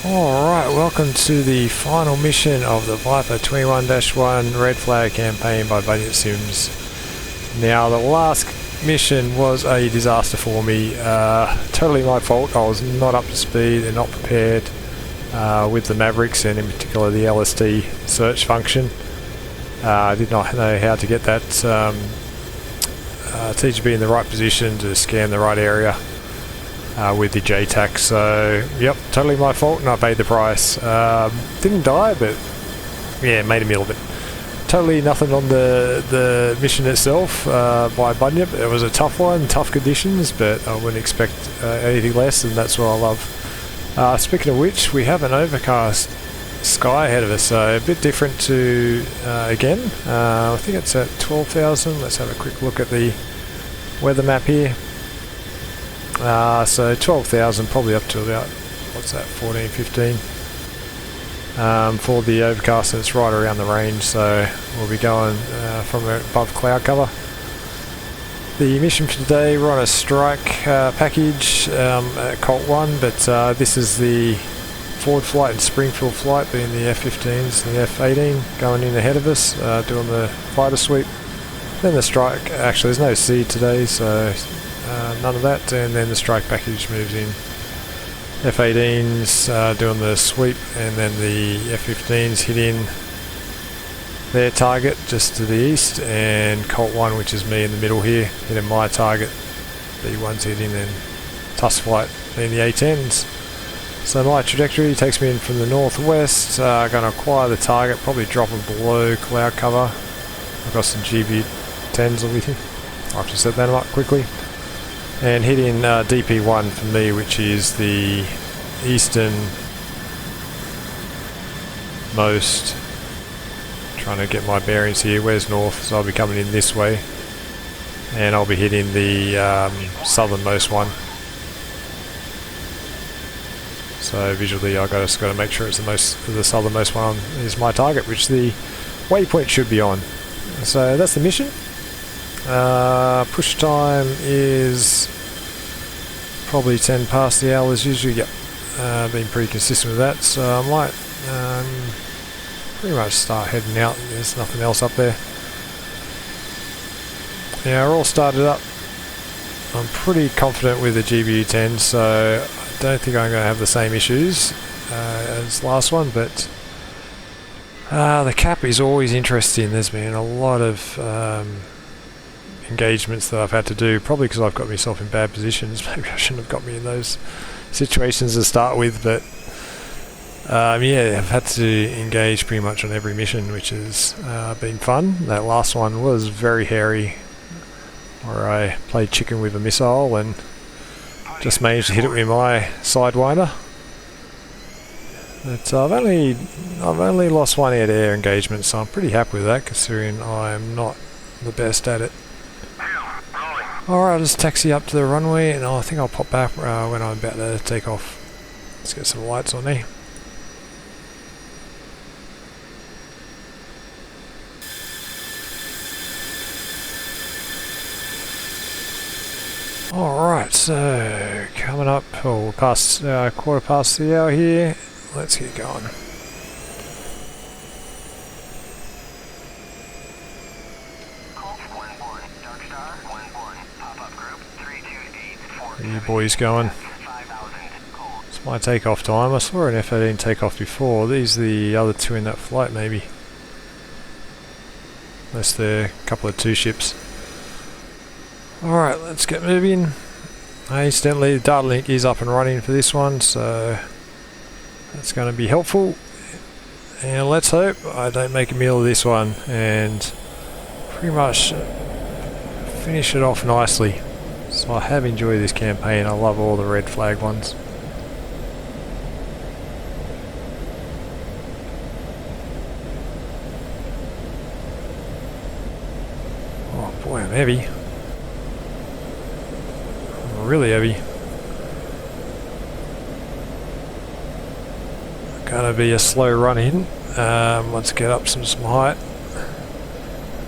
Alright, welcome to the final mission of the Viper 21-1 Red Flag campaign by Budget Sims. Now, the last mission was a disaster for me. Totally my fault. I was not up to speed and not prepared with the Mavericks, and in particular the LST search function. I did not know how to get that TGB in the right position to scan the right area with the JTAC. So yep, totally my fault, and I paid the price. Didn't die, but yeah, made a meal of it. Totally nothing on the mission itself by Bunyip. It was a tough one, tough conditions, but I wouldn't expect anything less, and that's what I love. Speaking of which, we have an overcast sky ahead of us, so a bit different to again. I think it's at 12,000. Let's have a quick look at the weather map here. So 12,000, probably up to about, what's that, 14, 15 for the overcast, and it's right around the range, so we'll be going from above cloud cover. The mission for today, we're on a strike package at Colt 1, but this is the forward flight and Springfield flight, being the F16s and the F18 going in ahead of us, doing the fighter sweep. Then the strike, actually there's no seed today, so none of that, and then the strike package moves in. F18s doing the sweep, and then the F15s hit in their target just to the east, and Colt 1, which is me in the middle here, hitting my target. B1's hitting, then Tusk Flight being the A10s. So my trajectory takes me in from the northwest, going to acquire the target, probably dropping below cloud cover. I've got some GB10s with me. I'll have to set that up quickly. And hitting DP1 for me, which is the eastern most. Trying to get my bearings here. Where's north? So I'll be coming in this way, and I'll be hitting the southernmost one. So visually, I just got to make sure it's the southernmost one is my target, which the waypoint should be on. So that's the mission. Push time is probably 10 past the hour as usual. Yep, been pretty consistent with that, so I might pretty much start heading out. There's nothing else up there. Yeah, we're all started up. I'm pretty confident with the GBU10, so I don't think I'm going to have the same issues as last one, but the cap is always interesting. There's been a lot of engagements that I've had to do, probably because I've got myself in bad positions. Maybe I shouldn't have got me in those situations to start with, but yeah, I've had to engage pretty much on every mission, which has been fun. That last one was very hairy, where I played chicken with a missile and just managed to hit it with my Sidewinder. But I've only lost one air-to-air engagement, so I'm pretty happy with that, considering I'm not the best at it. Alright, I'll just taxi up to the runway, and I think I'll pop back when I'm about to take off. Let's get some lights on there. Alright, so coming up, we're past quarter past the hour here. Let's get going. You boys going? It's my takeoff time. I saw an F18 takeoff before. These are the other two in that flight, maybe. Unless they're a couple of two ships. Alright, let's get moving. Incidentally, the data link is up and running for this one, so that's going to be helpful. And let's hope I don't make a meal of this one and pretty much finish it off nicely. So I have enjoyed this campaign. I love all the red flag ones. Oh boy, I'm heavy. I'm really heavy. Gonna be a slow run in. Let's get up some height.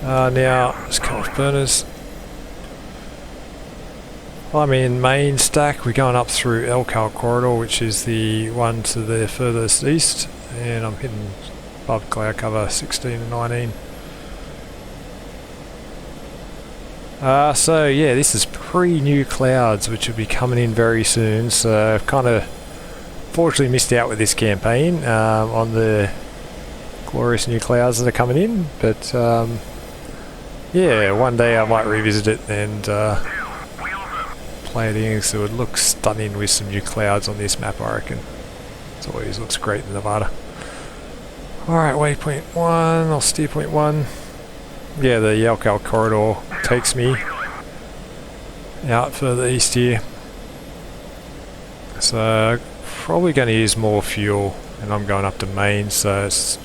Now, let's come off burners. I'm in main stack. We're going up through Elcal corridor, which is the one to the furthest east, and I'm hitting above cloud cover 16 and 19. So yeah, this is pre-new clouds, which will be coming in very soon. So I've kind of fortunately missed out with this campaign on the glorious new clouds that are coming in. But yeah, one day I might revisit it and play it in, so it would look stunning with some new clouds on this map, I reckon. It always looks great in Nevada. Alright, waypoint 1, I'll steer point 1. Yeah, the Yelkal corridor takes me out further east here. So probably going to use more fuel, and I'm going up to main, so it's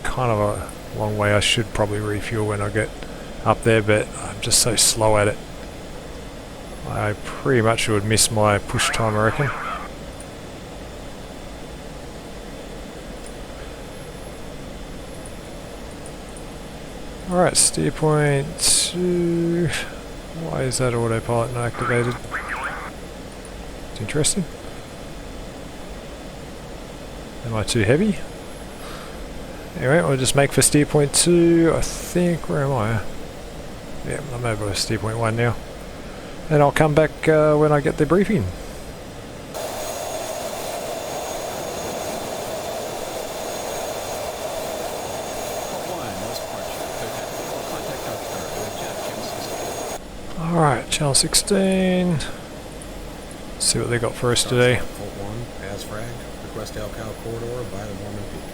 kind of a long way. I should probably refuel when I get up there, but I'm just so slow at it. I pretty much would miss my push time, I reckon. Alright, steer point 2. Why is that autopilot not activated? It's interesting. Am I too heavy? Anyway, we'll just make for steer point 2. I think, where am I? Yeah, I'm over steer point 1 now. And I'll come back when I get the briefing. Alright, channel 16. See what they got for us today. Fault 1, as fragged. Request Elcal corridor via the Norman Peak.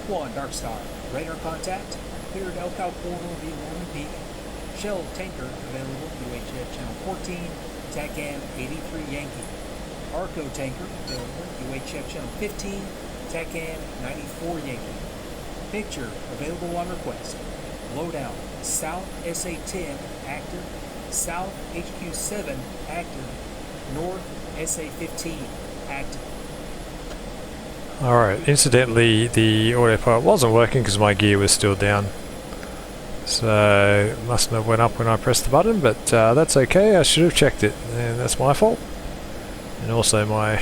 Fault 1, Dark Star. Radar contact. Cleared Elcal corridor via Norman Peak. Shell tanker available, UHF channel 14, TACAM 83 Yankee. Arco tanker available, UHF channel 15, TACAM 94 Yankee. Picture available on request. Loadout, South SA-10 active, South HQ-7 active, North SA-15 active. Alright, incidentally the autopilot wasn't working because my gear was still down. So it mustn't have went up when I pressed the button, but that's okay. I should have checked it, and that's my fault. And also my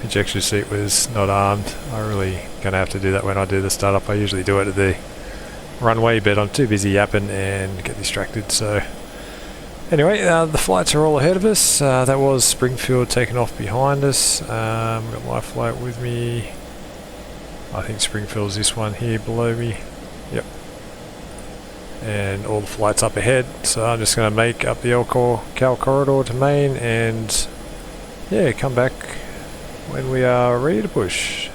ejection seat was not armed. I'm really going to have to do that when I do the startup. I usually do it at the runway, but I'm too busy yapping and get distracted. So anyway, the flights are all ahead of us. That was Springfield taking off behind us. Got my flight with me. I think Springfield's this one here below me. Yep. And all the flights up ahead, so I'm just going to make up the Elcal corridor to main and yeah, come back when we are ready to push.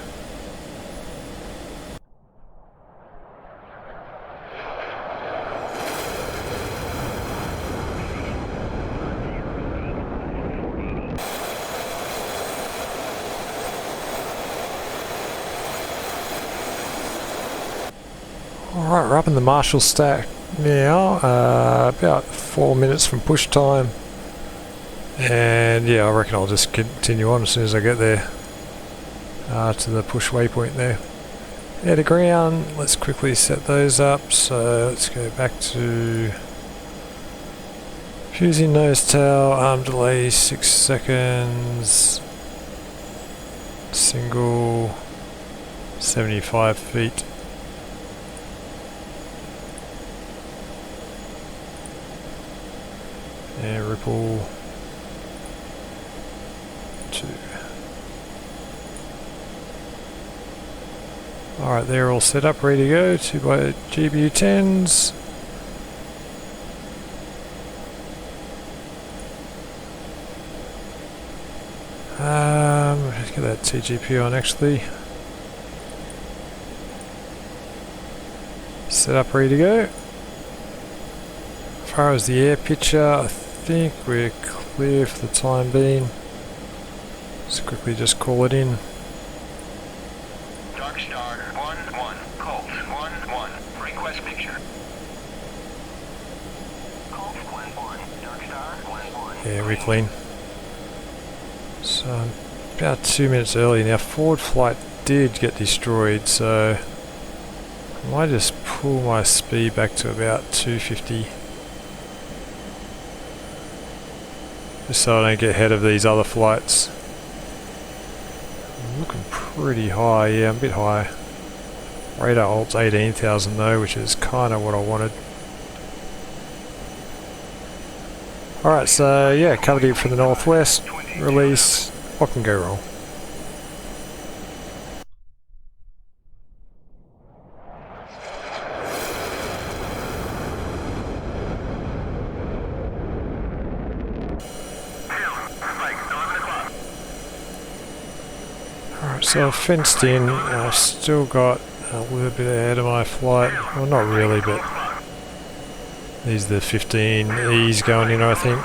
Alright, we're up in the Marshall stack now, about 4 minutes from push time, and yeah, I reckon I'll just continue on as soon as I get there to the push waypoint there. Air to ground, let's quickly set those up. So let's go back to fusing nose tail, arm delay 6 seconds, single 75 feet. And ripple 2. Alright, they're all set up, ready to go. 2 by GBU 10s. Let's get that TGP on actually. Set up, ready to go. As far as the air picture, I think we're clear for the time being. Let's quickly just call it in. Dark Star 1-1, Colt 1-1, request picture. Colt 1-1, Dark Star 1-1. Yeah, we're clean. So I'm about 2 minutes early now. Forward flight did get destroyed, so I might just pull my speed back to about 250. just so I don't get ahead of these other flights. I'm looking pretty high, yeah, I'm a bit high. Radar alt's 18,000 though, which is kind of what I wanted. Alright, so yeah, covered it from the northwest, release, what can go wrong? Alright, so I've fenced in, I've still got a little bit ahead of my flight, well not really, but these are the 15Es going in, I think.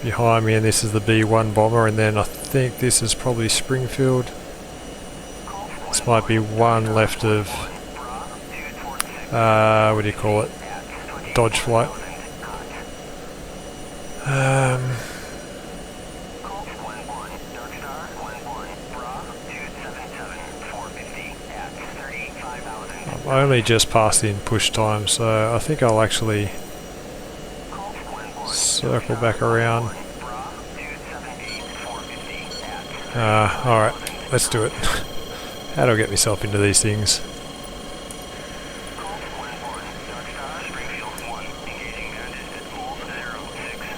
Behind me, and this is the B1 bomber, and then I think this is probably Springfield. This might be one left of, what do you call it? Dodge flight. I only just passed in push time, so I think I'll actually circle back around. Alright, let's do it. How do I get myself into these things?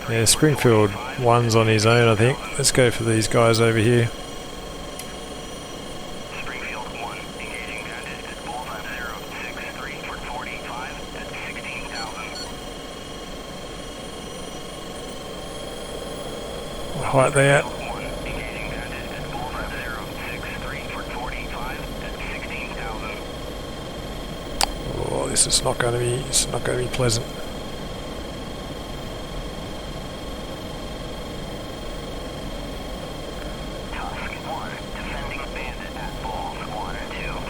Yeah, Springfield 1's on his own, I think. Let's go for these guys over here. What height they at? Oh, this is not going to be. It's not going to be pleasant.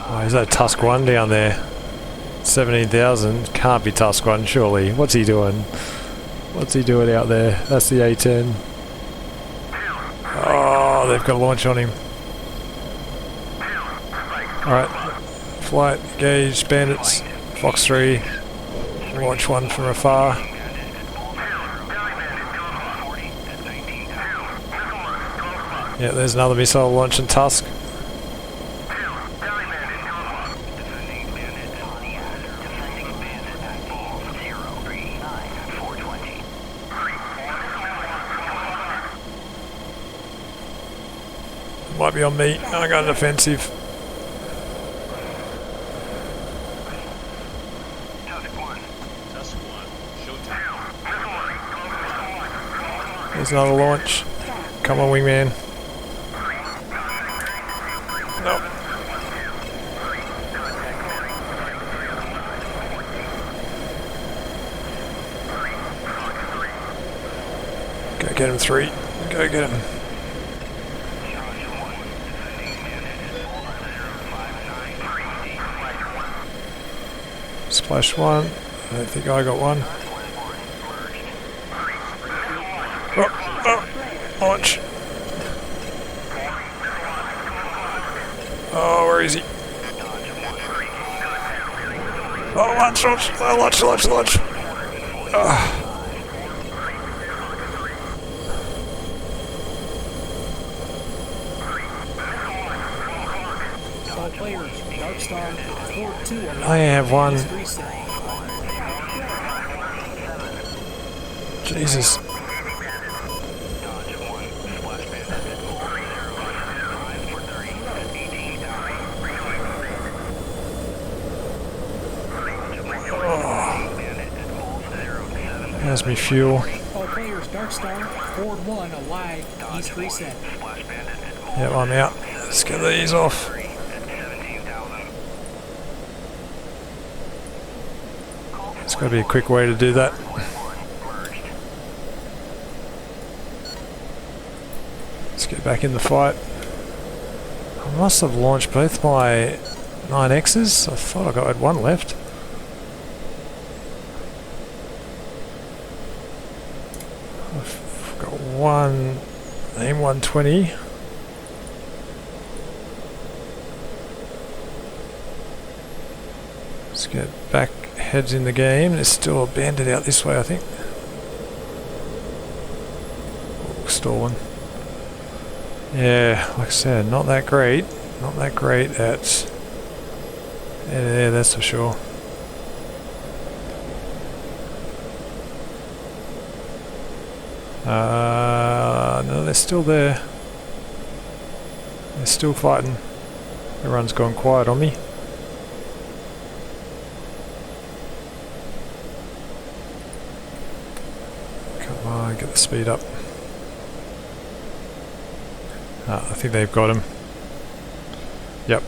Oh, is that Tusk 1 down there? 17,000. Can't be Tusk 1, surely. What's he doing? What's he doing out there? That's the A10. Oh, they've got a launch on him. Alright. Flight, engage, bandits, Fox 3. Launch one from afar. Yeah, there's another missile launching Tusk. Might be on me. I got an offensive. There's another launch. Come on, wingman. Nope. Go get him, 3. Go get him. Splash 1. I don't think I got one. Oh, launch. Oh, where is he? Oh, launch. All players, Dark Star, 4-2. I have one. Jesus. Has me fuel. All players, Dark Star, Ford 1, alive, East reset. Yep, I'm out. Let's get these off. There's got to be a quick way to do that. Let's get back in the fight. I must have launched both my 9Xs. I thought I had one left. I've got one AIM 120. Let's get back heads in the game. There's still a bandit out this way, I think. Oh, stolen. Yeah, like I said, not that great. Not that great at... Yeah, that's for sure. No, they're still there. They're still fighting. Everyone's gone quiet on me. Come on, get the speed up. I think they've got him. Yep.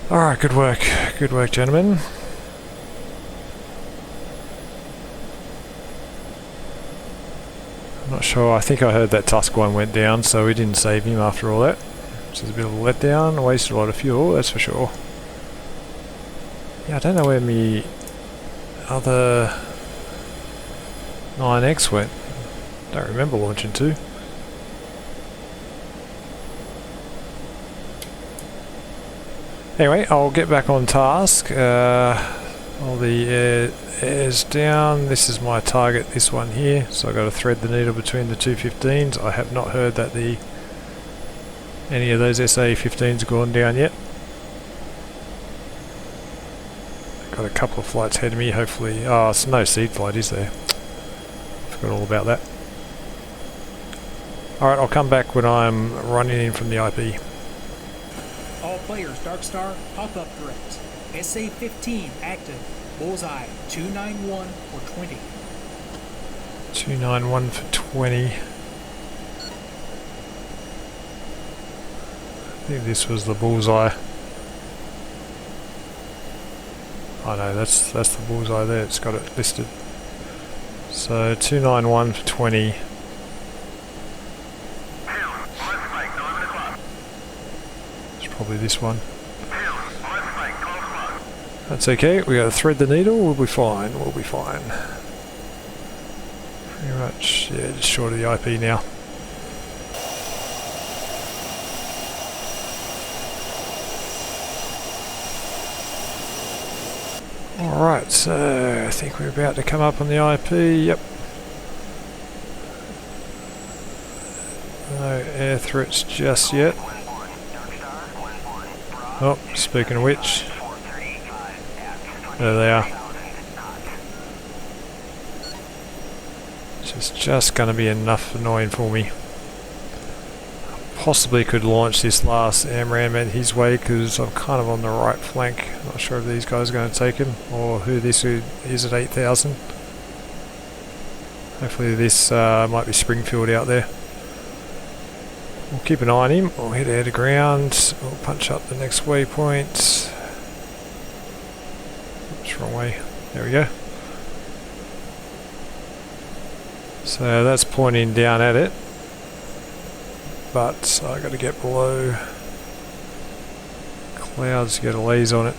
Alright, good work. Good work, gentlemen. I'm not sure. I think I heard that Tusk one went down, so we didn't save him after all that. Which is a bit of a letdown. Wasted a lot of fuel, that's for sure. Yeah, I don't know where me other 9X went. Don't remember launching two. Anyway, I'll get back on task. All the air's down. This is my target, this one here. So I've got to thread the needle between the two 15s. I have not heard that any of those SA-15s gone down yet. Got a couple of flights ahead of me, hopefully. Oh, it's no seed flight, is there? Forgot all about that. Alright, I'll come back when I'm running in from the IP. All players, Dark Star, pop-up direct. SA-15 active. Bullseye 291 for 20. 291 for 20. I think this was the bullseye. Oh no, that's the bullseye there. It's got it listed. So 291 for 20. It's probably this one. That's okay, we gotta thread the needle, we'll be fine, we'll be fine. Pretty much, yeah, just short of the IP now. Alright, so I think we're about to come up on the IP, yep. No air threats just yet. Oh, speaking of which, there they are. It's just going to be enough annoying for me. Possibly could launch this last AMRAAM at his way because I'm kind of on the right flank. Not sure if these guys are going to take him or who this is at 8,000. Hopefully this might be Springfield out there. We'll keep an eye on him. We'll hit air to ground. We'll punch up the next waypoint. Oops, wrong way. There we go. So that's pointing down at it. But I got to get below clouds to get a laze on it.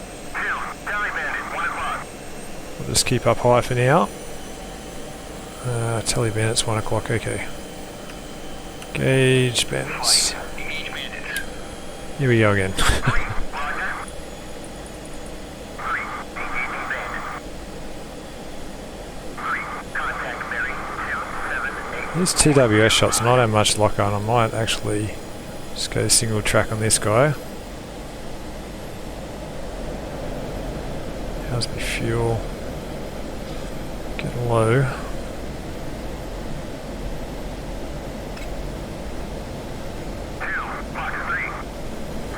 I'll just keep up high for now. Telly bandits 1 o'clock, okay. Gauge bandits. Here we go again. These TWS shots, not have much lock on. I might actually just go single track on this guy. How's my fuel? Getting low.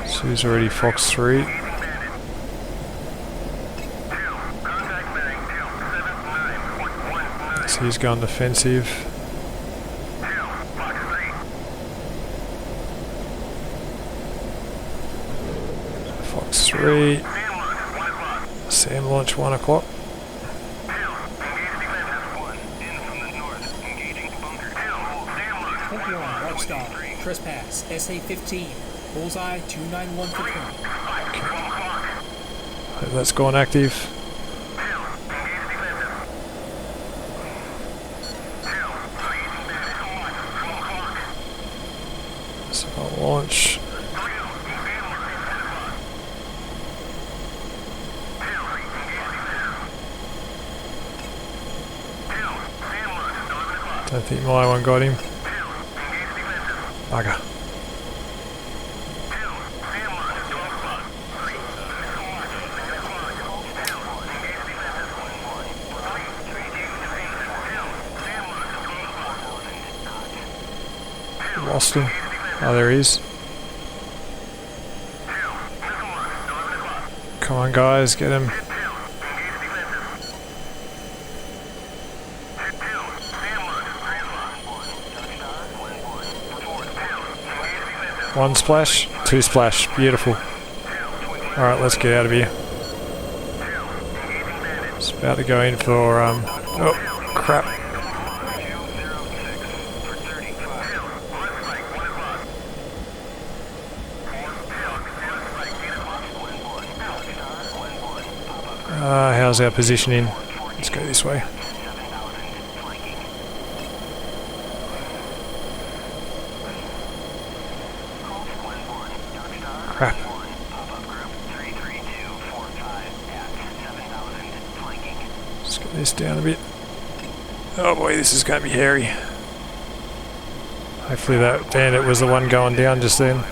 Sue's already Fox 3. So he's gone defensive. Fox 3. Sam launch 1 o'clock. Darkstar, trespass, SA-15, bullseye 291 for 20. Okay. Hope that's gone active. So I'll launch. Don't think my one got him. Bugger. Lost him. Oh, there he is. Come on, guys, get him. One splash, two splash. Beautiful. Alright, let's get out of here. It's about to go in for, oh, crap. How's our positioning? Let's go this way. Crap. Let's get this down a bit. Oh boy, this is going to be hairy. Hopefully that bandit was the one going down just then.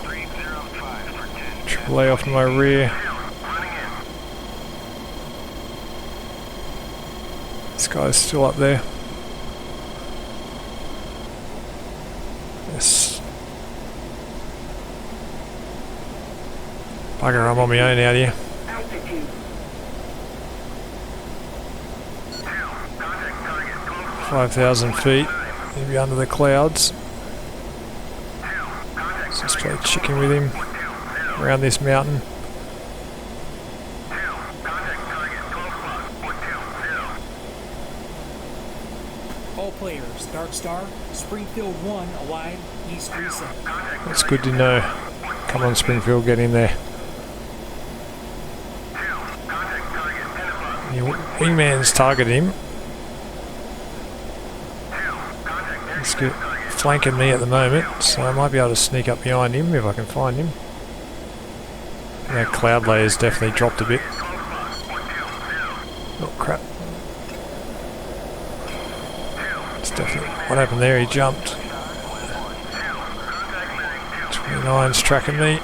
Triple A off to my rear. This guy's still up there. Yes. Bugger, I'm on my own out here. 5,000 feet. Maybe under the clouds. Let's just play chicken with him around this mountain. All players, Dark Star, Springfield 1 alive, East Reset. That's good to know. Come on, Springfield, get in there. Your wingman's targeting him. He's flanking me at the moment, so I might be able to sneak up behind him if I can find him. That cloud layer's definitely dropped a bit. Oh crap. It's definitely... What happened there? He jumped. 29's tracking me.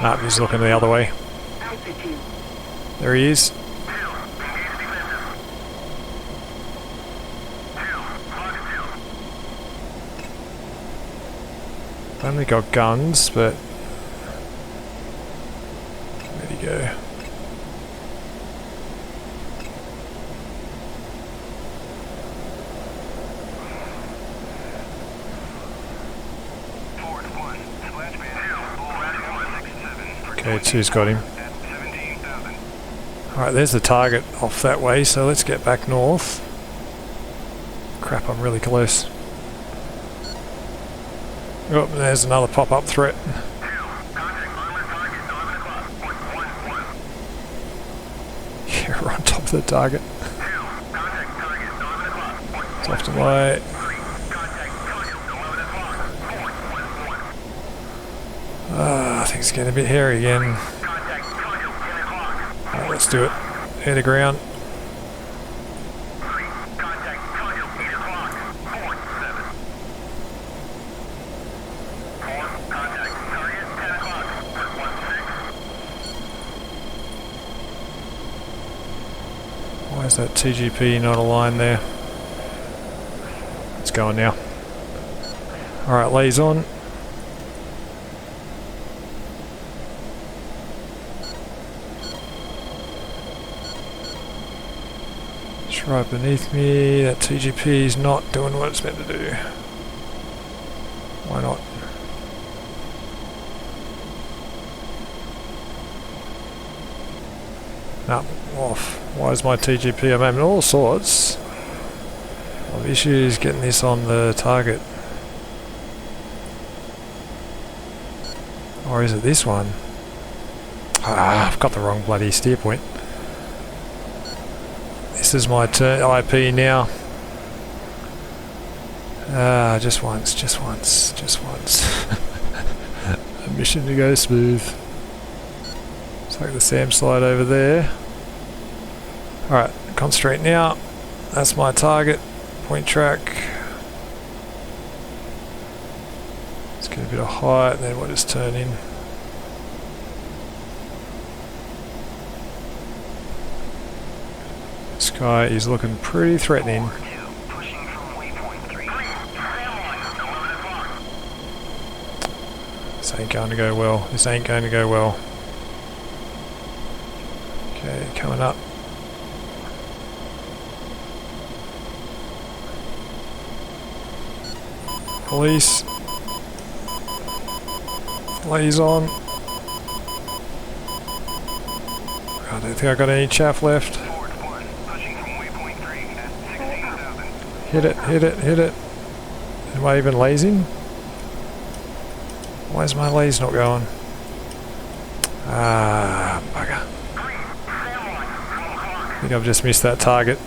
Nah, he's looking the other way. There he is. Only got guns, but where'd he go? Okay, two's got him. Alright, there's the target off that way, so let's get back north. Crap, I'm really close. Oh, there's another pop-up threat. Yeah, we're on top of the target. It's off to my... I think it's getting a bit hairy again. Alright, let's do it. Air to ground. Why is that TGP not aligned there? It's going now. Alright, lays on. It's right beneath me. That TGP is not doing what it's meant to do. Why not? No, off. Why is my TGP? I'm having all sorts of issues getting this on the target. Or is it this one? Ah, I've got the wrong bloody steer point. This is my IP now. Just once, just once, just once. A mission to go smooth. Take the SAM slide over there. Alright, concentrate now. That's my target. point track. Let's get a bit of height and then we'll just turn in. This guy is looking pretty threatening. This ain't going to go well. This ain't going to go well. Okay, coming up. Police. Liaison. I don't think I got any chaff left. Hit it, hit it, hit it. Am I even lasing? Why is my laze not going? Ah, bugger. I think I've just missed that target.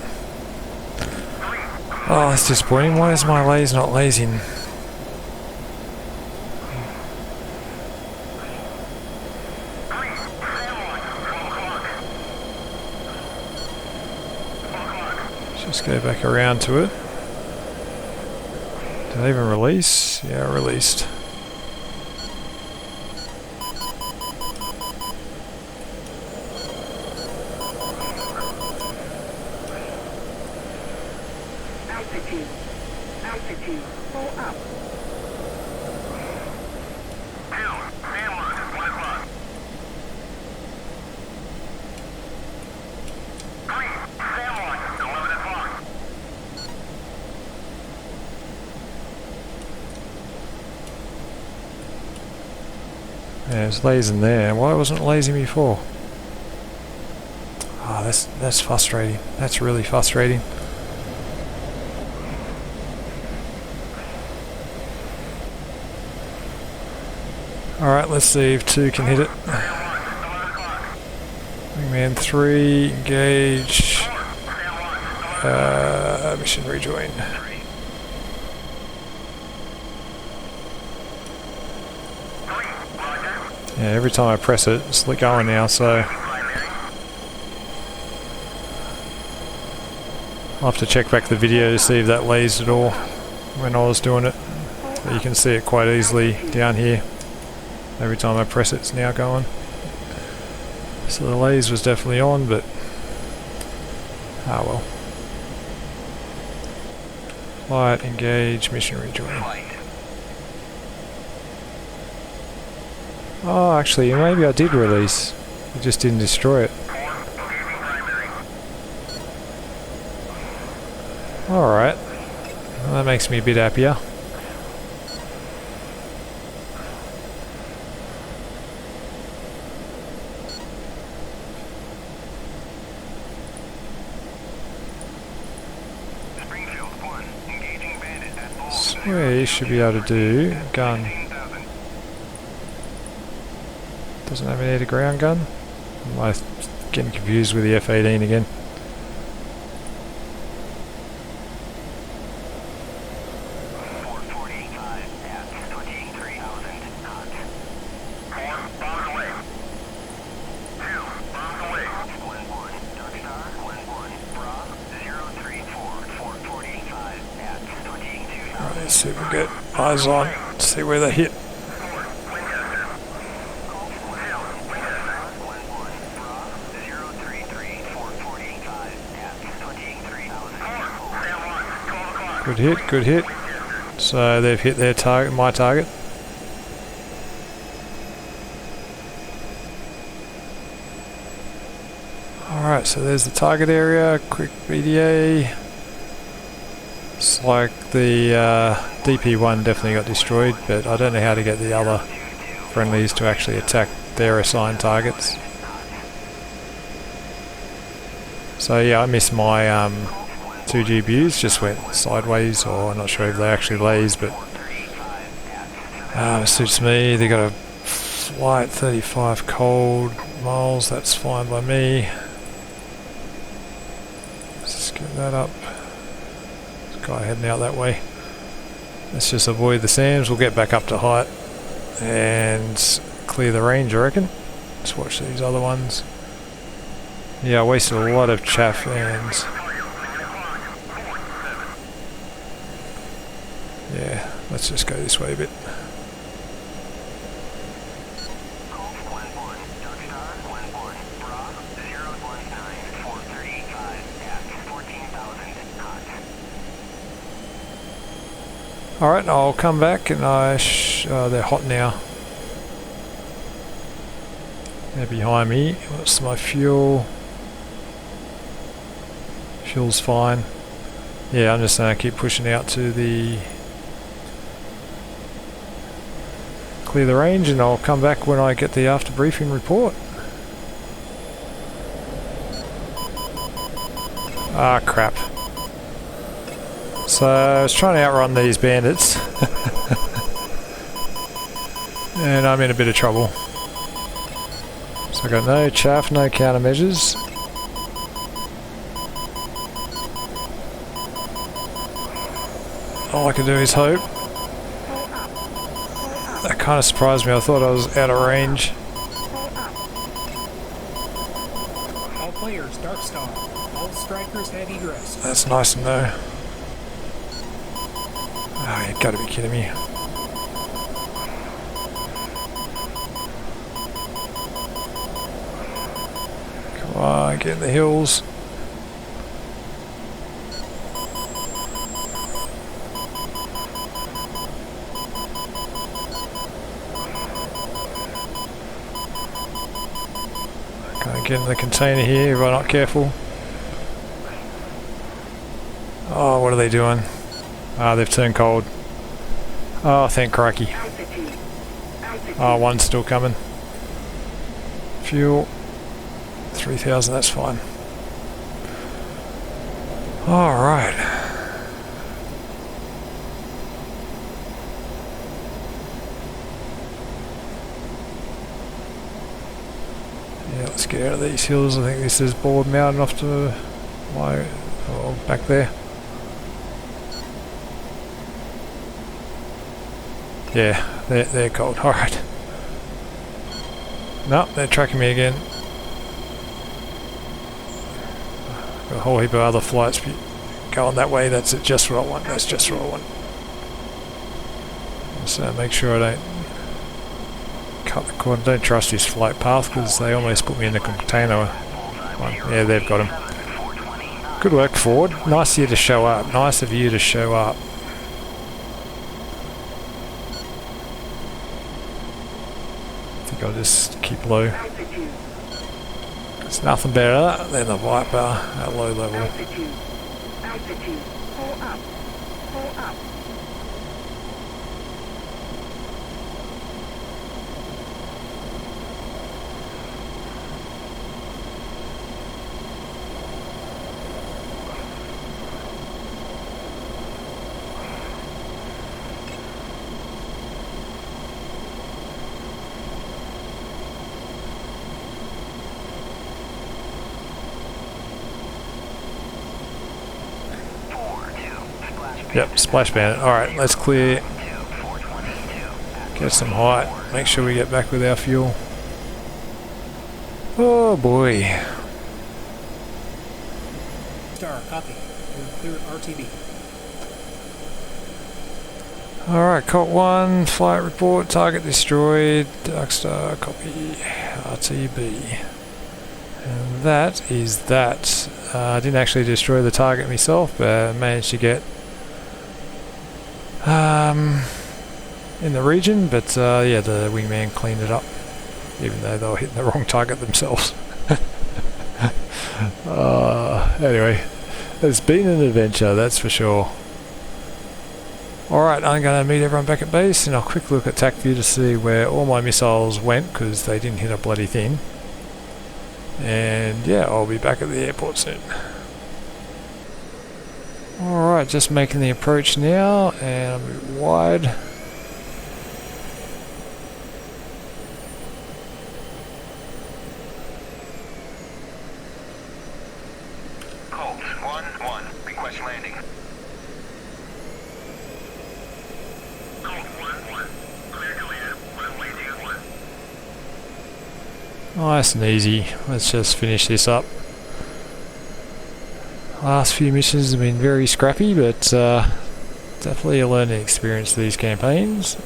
Oh, that's disappointing. Why is my laze not lasing? Just go back around to it. Did I even release? Yeah, I released. Altitude, pull up. Yeah, it's lasing there. Why wasn't it lasing before? Oh, that's frustrating. That's really frustrating. Alright, let's see if 2 can hit it. Wingman 3, engage. Mission rejoin. Yeah, every time I press it, it's going now, so I'll have to check back the video to see if that lased at all when I was doing it. But you can see it quite easily down here. Every time I press it, it's now going. So the laze was definitely on, but ah well. Flight, engage, mission rejoin. Oh, actually, maybe I did release. I just didn't destroy it. Alright. Well, that makes me a bit happier. We should be able to do gun. Doesn't have any ground gun. Am I getting confused with the F16 again? Let's see if we can get eyes on, see where they hit. Good hit, good hit. So they've hit their target, my target. Alright, so there's the target area, quick BDA. It's like the DP1 definitely got destroyed, but I don't know how to get the other friendlies to actually attack their assigned targets. So yeah, I missed my 2 GBUs, just went sideways, or I'm not sure if they actually lays, but it suits me. They got a flight 35 cold miles, that's fine by me. Let's just get that up. Guy heading out that way. Let's just avoid the SAMs. We'll get back up to height and clear the range, I reckon. Let's watch these other ones. Yeah, I wasted a lot of chaff and Yeah, let's just go this way a bit. Colt 1-1, Dark Star 1-1, Bravo 019, 435 at 14,000 knots. Alright, I'll come back and they're hot now. They're behind me. What's my fuel? Fuel's fine. Yeah, I'm just going to keep pushing out to the clear the range, and I'll come back when I get the after briefing report. Ah, crap. So I was trying to outrun these bandits and I'm in a bit of trouble. So I got no chaff, no countermeasures. All I can do is hope. That kind of surprised me. I thought I was out of range. All players, Dark Star. All strikers have egress. That's nice to know. Oh, you gotta be kidding me. Come on, get in the hills. Can't get in the container here if I'm not careful. Oh, what are they doing? Ah, they've turned cold. Oh, thank crikey. Oh, one's still coming. Fuel. 3,000, that's fine. Alright. Yeah, let's get out of these hills. I think this is Board Mountain off to my... oh, back there. Yeah, they're cold. Alright. No, they're tracking me again. Got a whole heap of other flights going that way. That's it, just what I want. That's just what I want. So make sure I don't cut the cord. Don't trust this flight path because they almost put me in the container one. Yeah, they've got him. Good work, Ford. Nice of you to show up. Nice of you to show up. I'll just keep low. There's nothing better than the Viper at low level. Altitude. Pull up. Pull up. Yep, splash bandit. Alright, let's clear. Get some height. Make sure we get back with our fuel. Oh boy. Star, copy. You're clear RTB. Alright, Cot 1, flight report, target destroyed. Darkstar, copy. RTB. And that is that. I didn't actually destroy the target myself, but I managed to get in the region, but yeah, the wingman cleaned it up, even though they were hitting the wrong target themselves. Anyway, it's been an adventure, that's for sure. Alright, I'm going to meet everyone back at base, and I'll quick look at Tacview to see where all my missiles went, because they didn't hit a bloody thing. And yeah, I'll be back at the airport soon. Alright, just making the approach now, and I'm a bit wide. Colt 1-1, request landing. Colt 1-1, clear to land, runway 21. Nice and easy. Let's just finish this up. Last few missions have been very scrappy, but definitely a learning experience, these campaigns.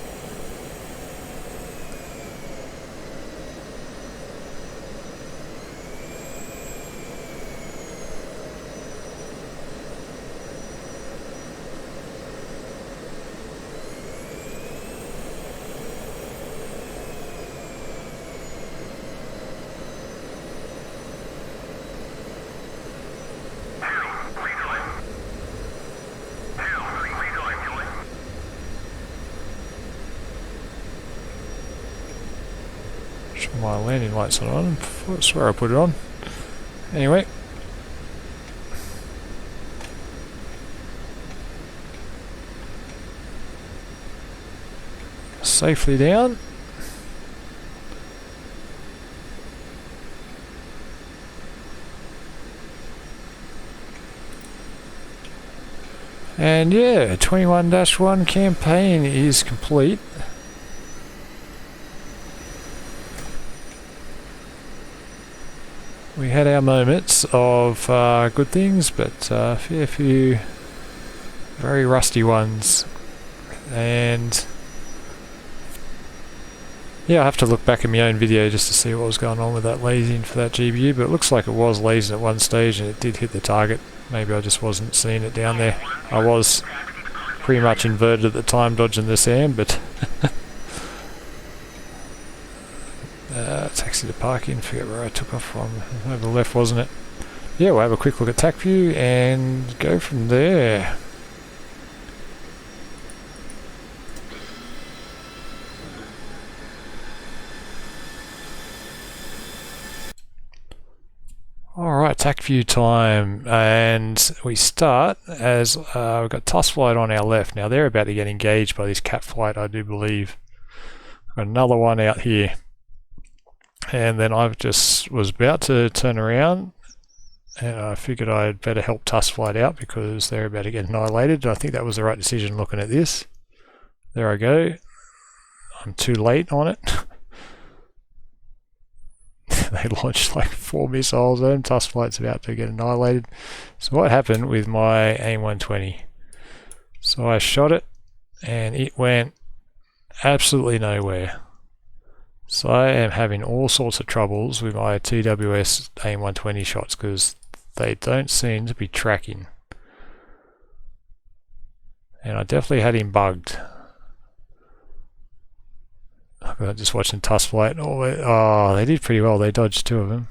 My landing lights are on. I swear I put it on. Anyway. Safely down. And yeah, 21-1 campaign is complete. We had our moments of good things, but a fair few very rusty ones. And yeah, I have to look back at my own video just to see what was going on with that lasing for that GBU, but it looks like it was lasing at one stage and it did hit the target. Maybe I just wasn't seeing it down there. I was pretty much inverted at the time, dodging the sand, but taxi to parking, forget where I took off from, over the left, wasn't it? Yeah, we'll have a quick look at Tacview and go from there. Alright, Tacview time, and we start as we've got Tusk Flight on our left. Now they're about to get engaged by this Cat Flight, I do believe. Got another one out here. And then I just was about to turn around and I figured I'd better help Tusk Flight out because they're about to get annihilated. I think that was the right decision looking at this. There I go. I'm too late on it. They launched like 4 missiles and Tusk Flight's about to get annihilated. So what happened with my AIM-120? So I shot it and it went absolutely nowhere. So I am having all sorts of troubles with my TWS AIM-120 shots because they don't seem to be tracking. And I definitely had him bugged. I'm just watching Tusk Flight. Oh, they did pretty well. They dodged 2 of them.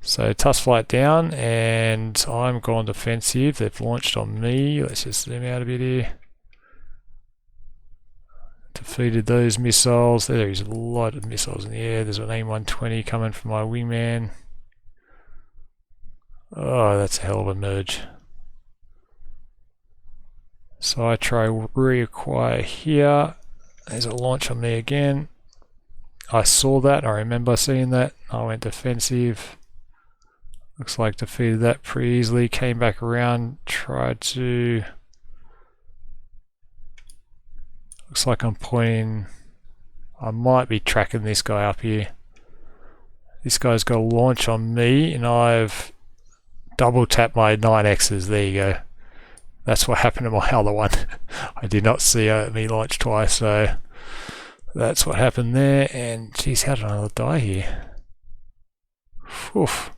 So Tusk Flight down and I'm gone defensive. They've launched on me. Let's just zoom out a bit here. Defeated those missiles. There's a lot of missiles in the air. There's an AIM-120 coming from my wingman. Oh, that's a hell of a merge. So I try reacquire here. There's a launch on me again. I saw that. I remember seeing that. I went defensive. Looks like defeated that pretty easily. Came back around. Tried to... Looks like I'm pointing... I might be tracking this guy up here. This guy's got a launch on me and I've double tapped my 9Xs. There you go. That's what happened to my other one. I did not see me launch twice, so that's what happened there. And geez, how did I die here? Oof.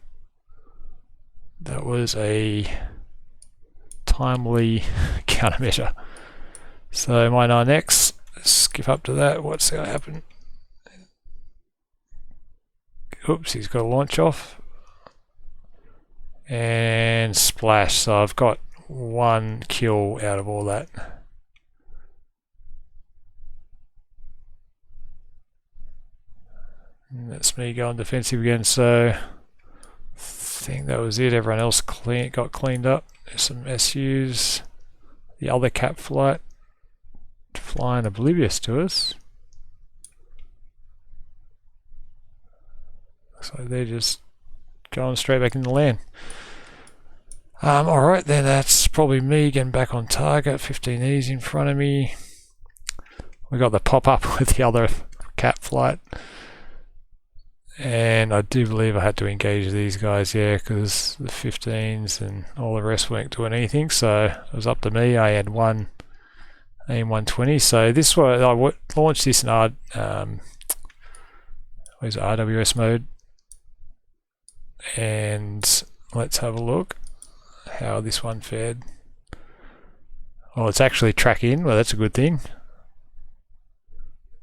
That was a timely countermeasure. So my 9X, skip up to that, what's going to happen? Oops, he's got a launch off. And splash, so I've got 1 kill out of all that. And that's me going defensive again, so I think that was it. Everyone else got cleaned up. There's some SUs. The other Cat Flight flying oblivious to us. Looks like they're just going straight back into land. Alright then, that's probably me getting back on target. 15Es in front of me. We got the pop-up with the other Cat Flight. And I do believe I had to engage these guys, yeah, because the 15s and all the rest weren't doing anything, so it was up to me. I had one AIM-120, so this was, I launched this in RWS mode, and let's have a look how this one fared. Oh, it's actually track in, well that's a good thing.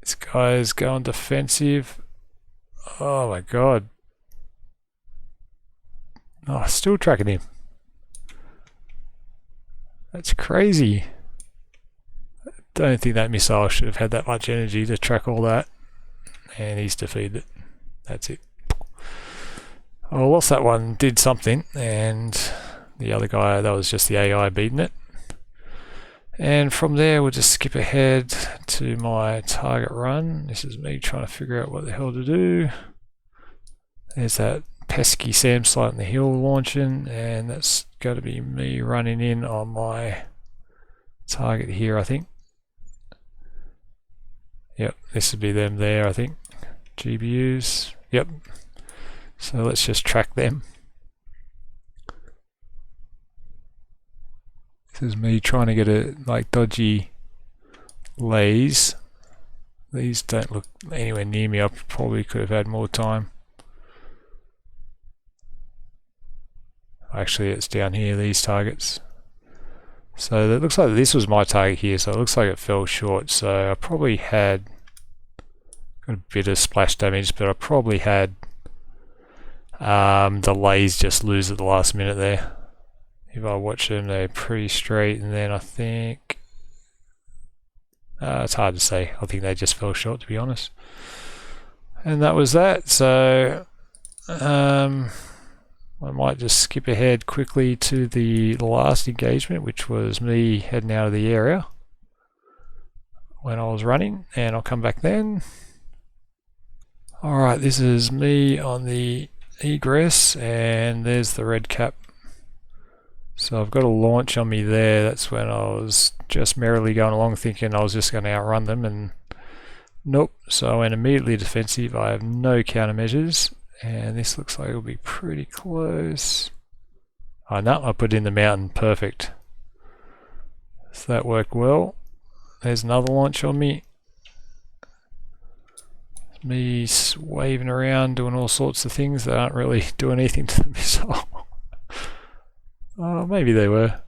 This guy's going defensive. Oh my god. Oh, still tracking him. That's crazy. I don't think that missile should have had that much energy to track all that. And he's defeated it. That's it. I lost that one, did something, and the other guy, that was just the AI beating it. And from there we'll just skip ahead to my target run. This is me trying to figure out what the hell to do. There's that pesky SAM site in the hill launching, and that's got to be me running in on my target here, I think. Yep, this would be them there, I think. GBUs, yep. So let's just track them. This is me trying to get a dodgy lays. These don't look anywhere near me. I probably could have had more time. Actually, it's down here, these targets. So it looks like this was my target here, so it looks like it fell short. So I probably had got a bit of splash damage, but I probably had the lays just lose at the last minute there. If I watch them, they're pretty straight, and then I think it's hard to say. I think they just fell short, to be honest. And that was that. So I might just skip ahead quickly to the last engagement, which was me heading out of the area when I was running, and I'll come back then. Alright, this is me on the egress, and there's the red cap. So I've got a launch on me there. That's when I was just merrily going along thinking I was just going to outrun them, and nope. So I went immediately defensive. I have no countermeasures, and this looks like it'll be pretty close. Oh no, I put in the mountain, perfect. So that worked well. There's another launch on me. Me waving around doing all sorts of things that aren't really doing anything to the missile. Oh, maybe they were.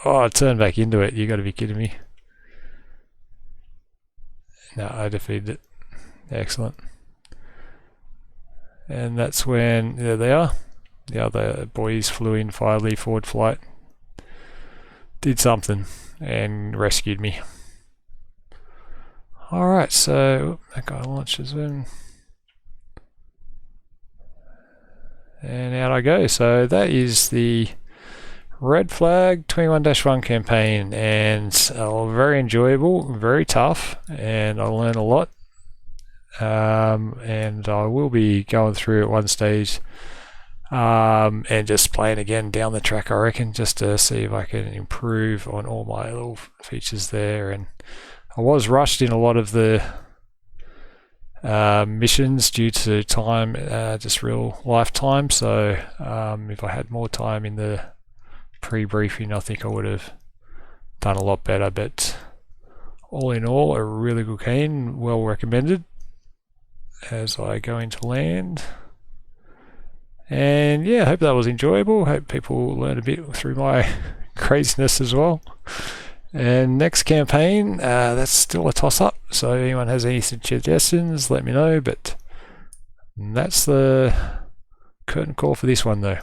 Oh, I turned back into it. You got to be kidding me. No, I defeated it. Excellent. And that's when, there they are. The other boys flew in, fired lead forward flight. Did something and rescued me. Alright, so that guy launches in. And out I go. So that is the Red Flag 21-1 campaign, and very enjoyable, very tough, and I learned a lot. And I will be going through at one stage and just playing again down the track, I reckon, just to see if I can improve on all my little features there. And I was rushed in a lot of the missions due to time, just real life time. So if I had more time in the pre-briefing, I think I would have done a lot better. But all in all, a really good game, well recommended as I go into land. And yeah, I hope that was enjoyable. Hope people learned a bit through my craziness as well. And next campaign, that's still a toss-up, so if anyone has any suggestions, let me know. But that's the curtain call for this one though.